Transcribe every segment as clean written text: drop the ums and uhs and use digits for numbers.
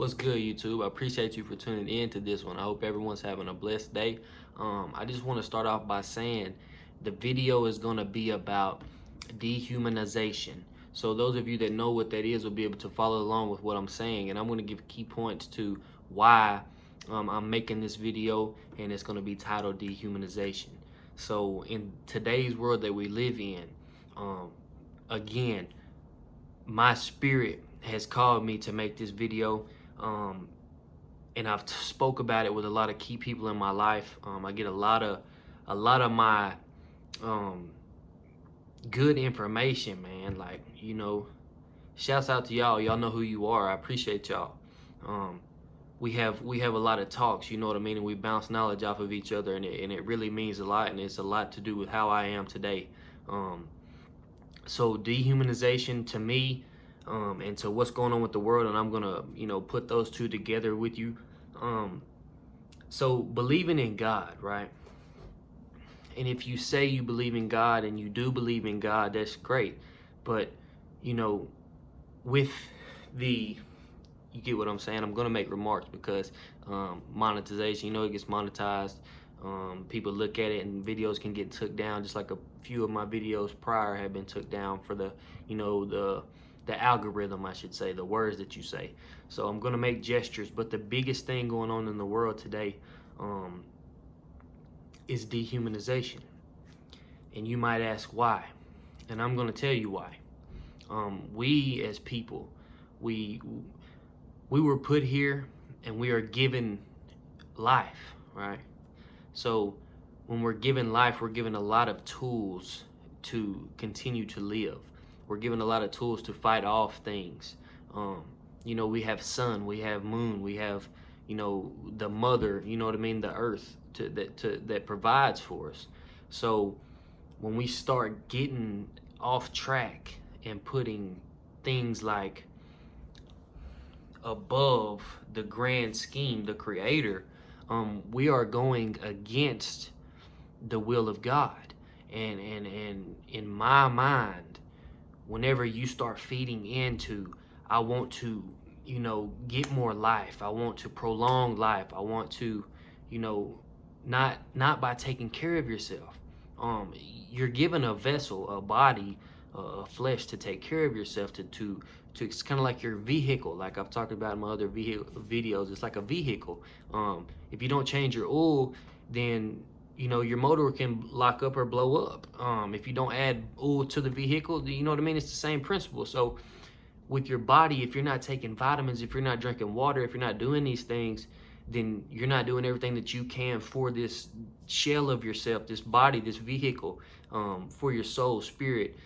What's good, YouTube? I appreciate you for tuning in to this one. I hope everyone's having a blessed day. I just want to start off by saying the video is going to be about dehumanization. So those of you that know what that is will be able to follow along with what I'm saying. And I'm going to give key points to why I'm making this video, and it's going to be titled Dehumanization. So in today's world that we live in, again, my spirit has called me to make this video, and I've spoke about it with a lot of key people in my life. I get a lot of my good information, man. Like, shouts out to y'all. Y'all know who you are. I appreciate y'all. We have a lot of talks, you know what I mean, and we bounce knowledge off of each other, and it really means a lot, and it's a lot to do with how I am today. So dehumanization to me, and to what's going on with the world, and I'm gonna put those two together with you. So believing in God, right? And if you say you believe in God and you do believe in God, that's great. But with the, you get what I'm saying? I'm gonna make remarks because monetization, it gets monetized. People look at it and videos can get took down, just like a few of my videos prior have been took down for the the algorithm, I should say, the words that you say. So I'm gonna make gestures, but the biggest thing going on in the world today is dehumanization. And you might ask why, and I'm gonna tell you why. We as people, we were put here and we are given life, right? So when we're given life, we're given a lot of tools to continue to live. We're given a lot of tools to fight off things. We have sun, we have moon, we have, the mother, the earth that provides for us. So when we start getting off track and putting things like above the grand scheme, the creator, we are going against the will of God. And in my mind, whenever you start feeding into, I want to, get more life, I want to prolong life, I want to, not by taking care of yourself. You're given a vessel, a body, a flesh to take care of yourself, to it's kind of like your vehicle, like I've talked about in my other videos. It's like a vehicle. If you don't change your oil, then your motor can lock up or blow up. If you don't add oil to the vehicle, you know what I mean? It's the same principle. So with your body, if you're not taking vitamins, if you're not drinking water, if you're not doing these things, then you're not doing everything that you can for this shell of yourself, this body, this vehicle, for your soul, spirit,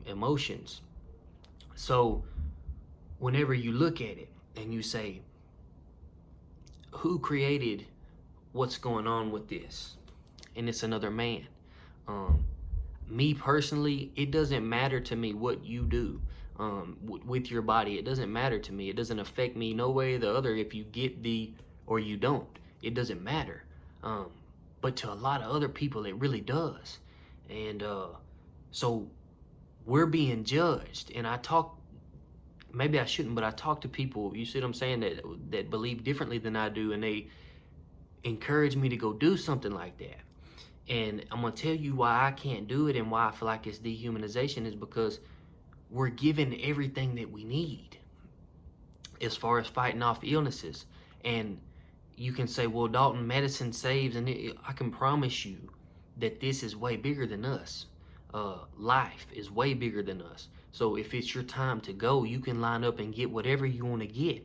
emotions. So whenever you look at it and you say, who created what's going on with this? And it's another man. Me personally, it doesn't matter to me what you do with your body. It doesn't matter to me. It doesn't affect me no way or the other if you get or you don't. It doesn't matter. But to a lot of other people, it really does. And so we're being judged. And maybe I shouldn't, but I talk to people, you see what I'm saying, that believe differently than I do, and they encourage me to go do something like that. And I'm gonna tell you why I can't do it and why I feel like it's dehumanization is because we're given everything that we need as far as fighting off illnesses. And you can say, well, Dalton, medicine saves, and I can promise you that this is way bigger than us. Life is way bigger than us. So if it's your time to go, you can line up and get whatever you want to get,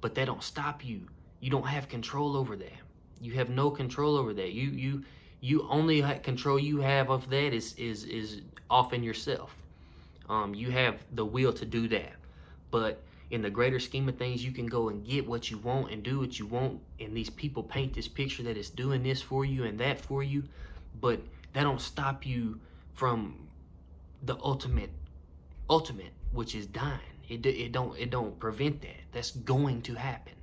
but that don't stop you. You don't have control over that. You have no control over that. You only control you have of that is off in yourself. You have the will to do that, but in the greater scheme of things, you can go and get what you want and do what you want. And these people paint this picture that it's doing this for you and that for you, but that don't stop you from the ultimate, which is dying. It don't prevent that. That's going to happen.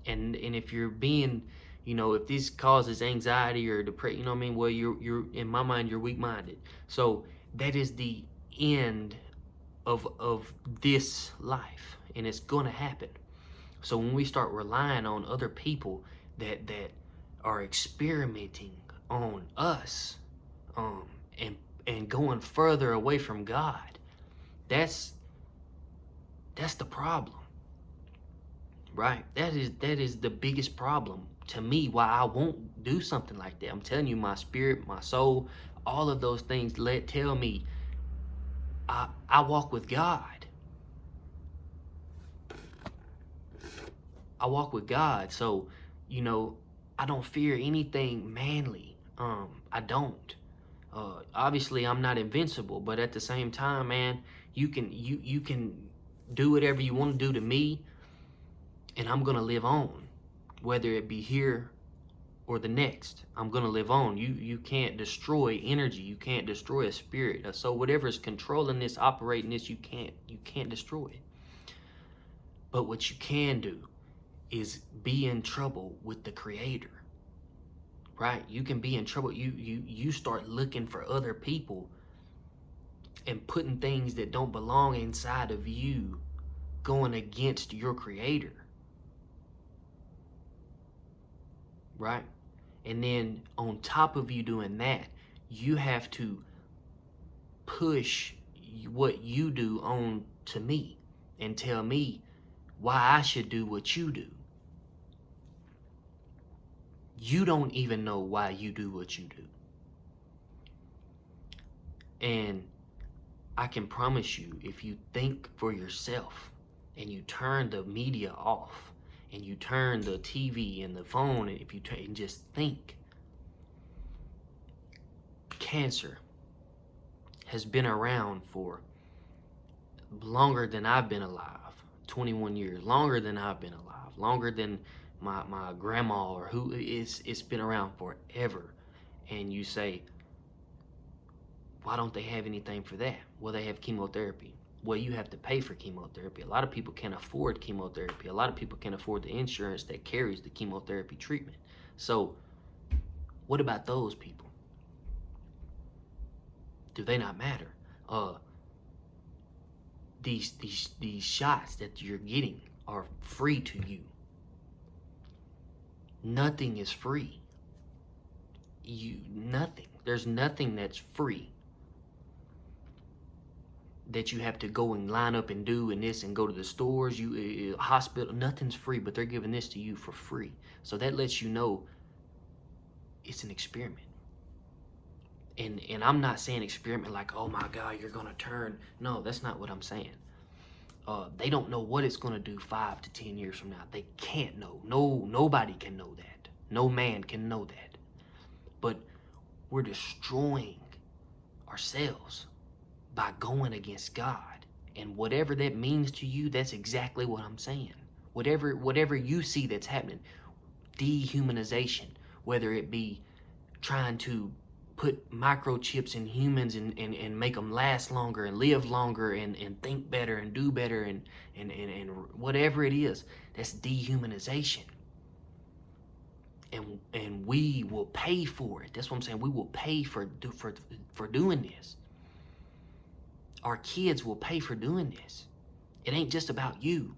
And if you're being, if this causes anxiety or depression, well, you're in my mind, you're weak-minded. So that is the end of this life, and it's gonna happen. So when we start relying on other people that are experimenting on us, um, and going further away from God, that's the problem, right? That is the biggest problem to me. Why I won't do something like that. I'm telling you, my spirit, my soul, all of those things tell me I walk with God. I walk with God, so I don't fear anything manly. I don't. Obviously, I'm not invincible, but at the same time, man, you can do whatever you want to do to me, and I'm gonna live on, whether it be here or the next. I'm gonna live on. You can't destroy energy. You can't destroy a spirit. So whatever is controlling this, operating this, you can't destroy it. But what you can do is be in trouble with the Creator, right? You can be in trouble. You start looking for other people and putting things that don't belong inside of you, going against your Creator, right? And then on top of you doing that, you have to push what you do on to me and tell me why I should do what you do. You don't even know why you do what you do. And I can promise you, if you think for yourself and you turn the media off and you turn the TV and the phone, and if you and just think, cancer has been around for longer than I've been alive. 21 years, longer than I've been alive, longer than my grandma or who. It's been around forever. And you say, why don't they have anything for that? Well, they have chemotherapy. Well, you have to pay for chemotherapy. A lot of people can't afford chemotherapy. A lot of people can't afford the insurance that carries the chemotherapy treatment. So what about those people? Do they not matter? These shots that you're getting are free to you. Nothing is free. Nothing. There's nothing that's free that you have to go and line up and do and this and go to the stores, hospital. Nothing's free, but they're giving this to you for free. So that lets you know it's an experiment. And I'm not saying experiment like, oh my God, you're gonna turn. No, that's not what I'm saying. They don't know what it's gonna do 5 to 10 years from now. They can't know. Nobody can know that. No man can know that. But we're destroying ourselves by going against God. And whatever that means to you, that's exactly what I'm saying. Whatever you see that's happening, dehumanization, whether it be trying to put microchips in humans and make them last longer and live longer and think better and do better and whatever it is, that's dehumanization. And we will pay for it. That's what I'm saying. We will pay for doing this. Our kids will pay for doing this. It ain't just about you.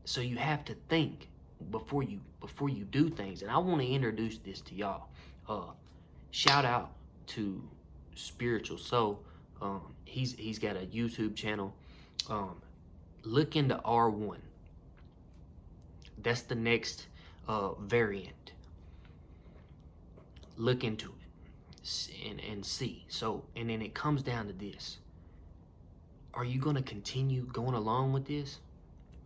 So you have to think before you do things. And I want to introduce this to y'all. Shout out to Spiritual Soul. He's got a YouTube channel. Look into R1. That's the next variant. Look into it and see. So, and then it comes down to this. Are you going to continue going along with this?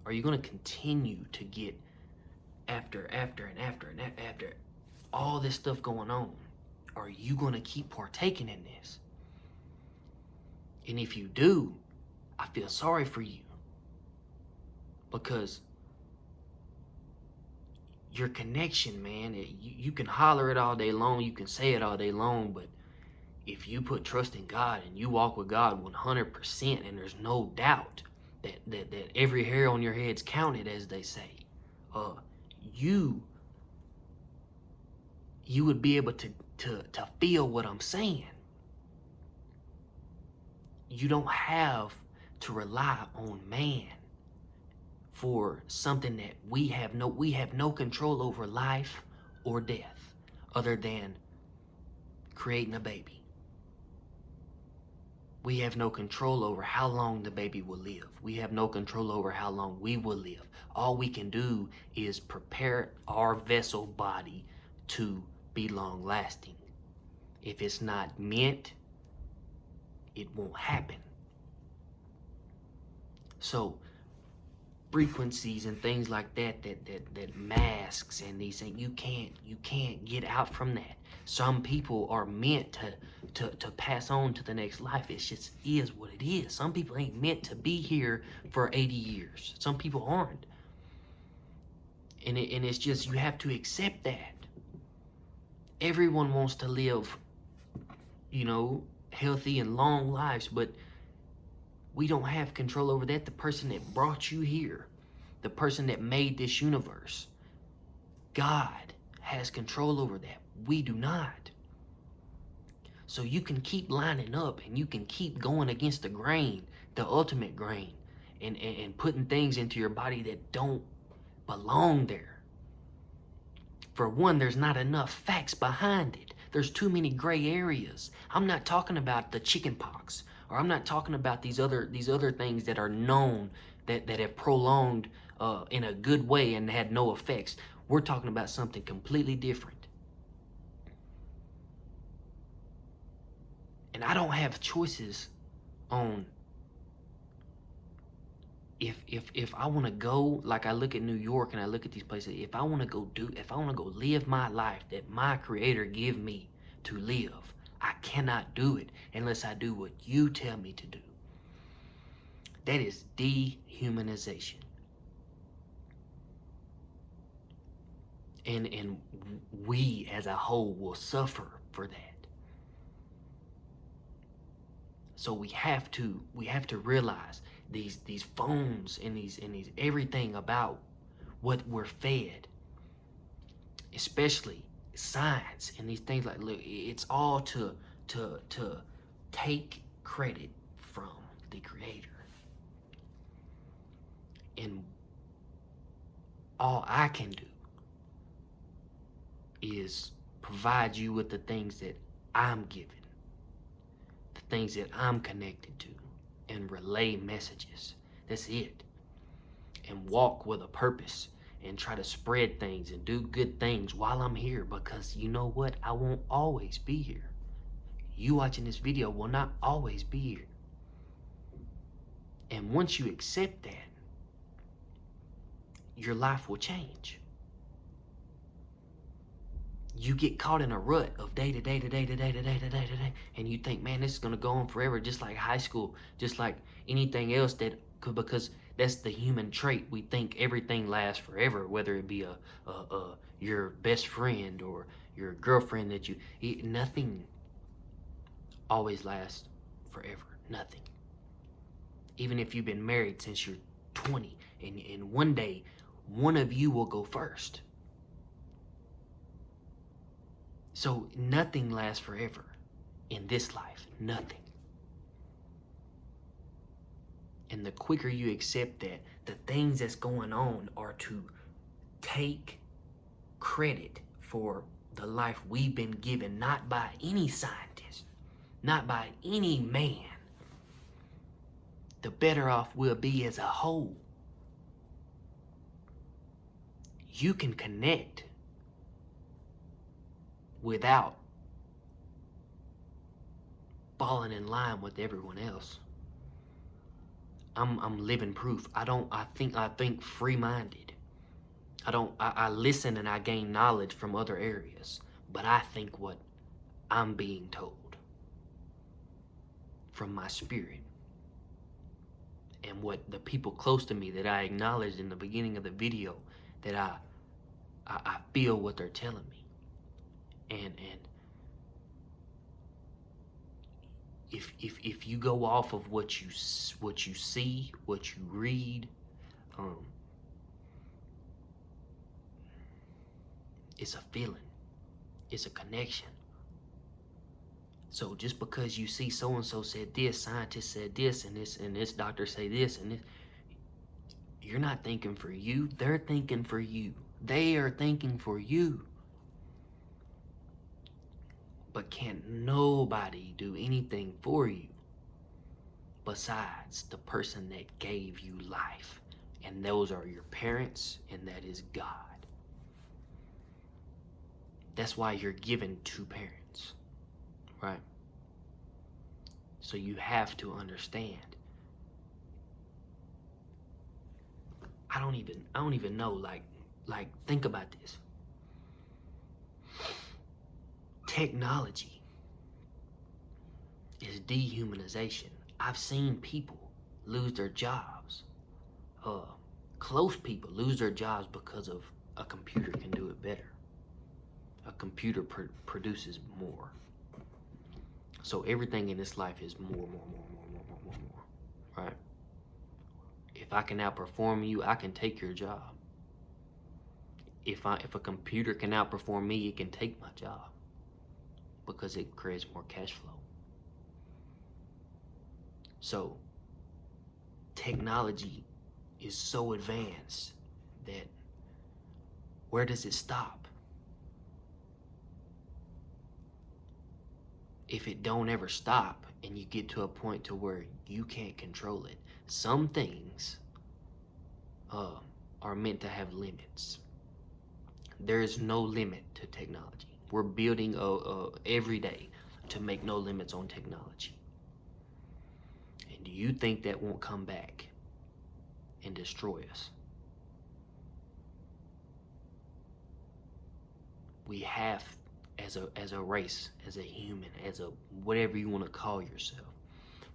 Are you going to continue to get after all this stuff going on? Are you going to keep partaking in this? And if you do, I feel sorry for you, because your connection, man, you can holler it all day long, you can say it all day long, but if you put trust in God and you walk with God 100%, and there's no doubt that every hair on your head's counted, as they say, you would be able to feel what I'm saying. you don't have to rely on man for something that we have no control over, life or death, other than creating a baby. We have no control over how long the baby will live. We have no control over how long we will live. All we can do is prepare our vessel body to be long lasting. If it's not meant, it won't happen. So frequencies and things like that masks and these things, you can't get out from that. Some people are meant to pass on to the next life. It just is what it is. Some people ain't meant to be here for 80 years. Some people aren't. And it's just, you have to accept that. Everyone wants to live, healthy and long lives, but we don't have control over that. The person that brought you here, the person that made this universe, God has control over that. We do not. So you can keep lining up and you can keep going against the grain, the ultimate grain, and putting things into your body that don't belong there. For one, there's not enough facts behind it. There's too many gray areas. I'm not talking about the chicken pox, or I'm not talking about these other things that are known that have prolonged in a good way and had no effects. We're talking about something completely different. And I don't have choices on if I want to go, like I look at New York and I look at these places, if I want to go live my life that my Creator give me to live, I cannot do it unless I do what you tell me to do. That is dehumanization. And we as a whole will suffer for that. So we have to realize these phones and these everything about what we're fed, especially science and these things, like, look, it's all to take credit from the Creator. And all I can do is provide you with the things that I'm given, the things that I'm connected to, and relay messages. That's it. And walk with a purpose and try to spread things and do good things while I'm here, because you know what? I won't always be here. You watching this video will not always be here. And once you accept that, your life will change. You get caught in a rut of day to day to day to day to day to day to day, and you think, man, this is gonna go on forever, just like high school, just like anything else that could, because that's the human trait. We think everything lasts forever, whether it be your best friend or your girlfriend that nothing always lasts forever. Nothing. Even if you've been married since you're 20, and one day one of you will go first. So nothing lasts forever in this life. Nothing. And the quicker you accept that, the things that's going on are to take credit for the life we've been given, not by any scientist, not by any man, the better off we'll be as a whole. You can connect without falling in line with everyone else. I'm living proof. I think free-minded. I listen and I gain knowledge from other areas, but I think what I'm being told from my spirit, and what the people close to me that I acknowledged in the beginning of the video, that I feel what they're telling me. And if you go off of what you see, what you read, it's a feeling, it's a connection. So just because you see so and so said this, scientist said this, and this doctor say this, and this, you're not thinking for you. They're thinking for you. They are thinking for you. But can't nobody do anything for you besides the person that gave you life. And those are your parents, and that is God. That's why you're given two parents, right? So you have to understand. I don't even know, like think about this. Technology is dehumanization. I've seen people lose their jobs. Close people lose their jobs because of a computer can do it better. A computer produces more. So everything in this life is more, right? If I can outperform you, I can take your job. If a computer can outperform me, it can take my job because it creates more cash flow. So technology is so advanced that where does it stop? If it don't ever stop and you get to a point to where you can't control it, some things are meant to have limits. There is no limit to technology. We're building every day to make no limits on technology. And do you think that won't come back and destroy us? We have, as a race, as a human, as a whatever you want to call yourself,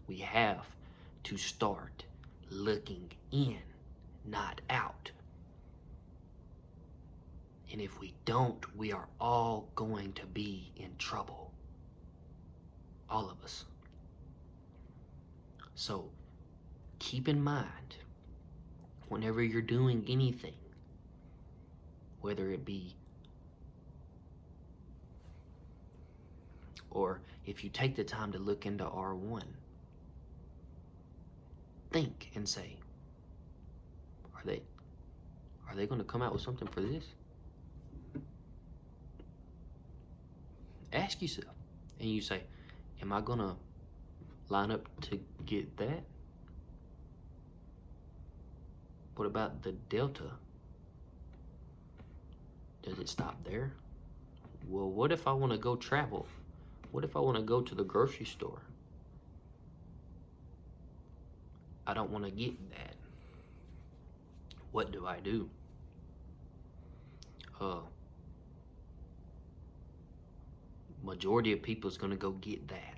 we have to start looking in, not out. And if we don't, we are all going to be in trouble. All of us. So keep in mind, whenever you're doing anything, whether it be, or if you take the time to look into R1, think and say, are they going to come out with something for this? Ask yourself, and you say, am I going to line up to get that? What about the Delta? Does it stop there? Well, what if I want to go travel? What if I want to go to the grocery store? I don't want to get that. What do I do? Majority of people is going to go get that.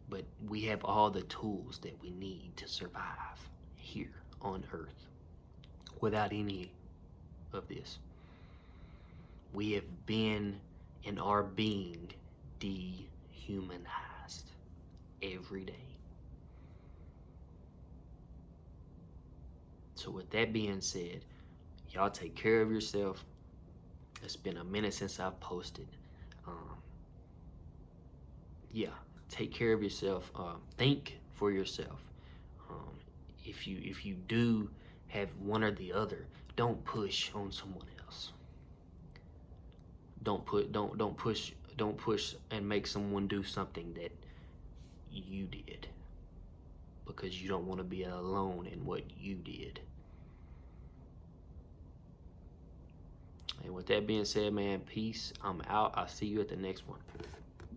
But we have all the tools that we need to survive here on Earth without any of this. We have been and are being dehumanized every day. So with that being said, y'all take care of yourself. It's been a minute since I've posted. Yeah, take care of yourself. Think for yourself. If you do have one or the other, don't push on someone else. Don't push and make someone do something that you did, because you don't want to be alone in what you did. And with that being said, man, peace. I'm out. I'll see you at the next one.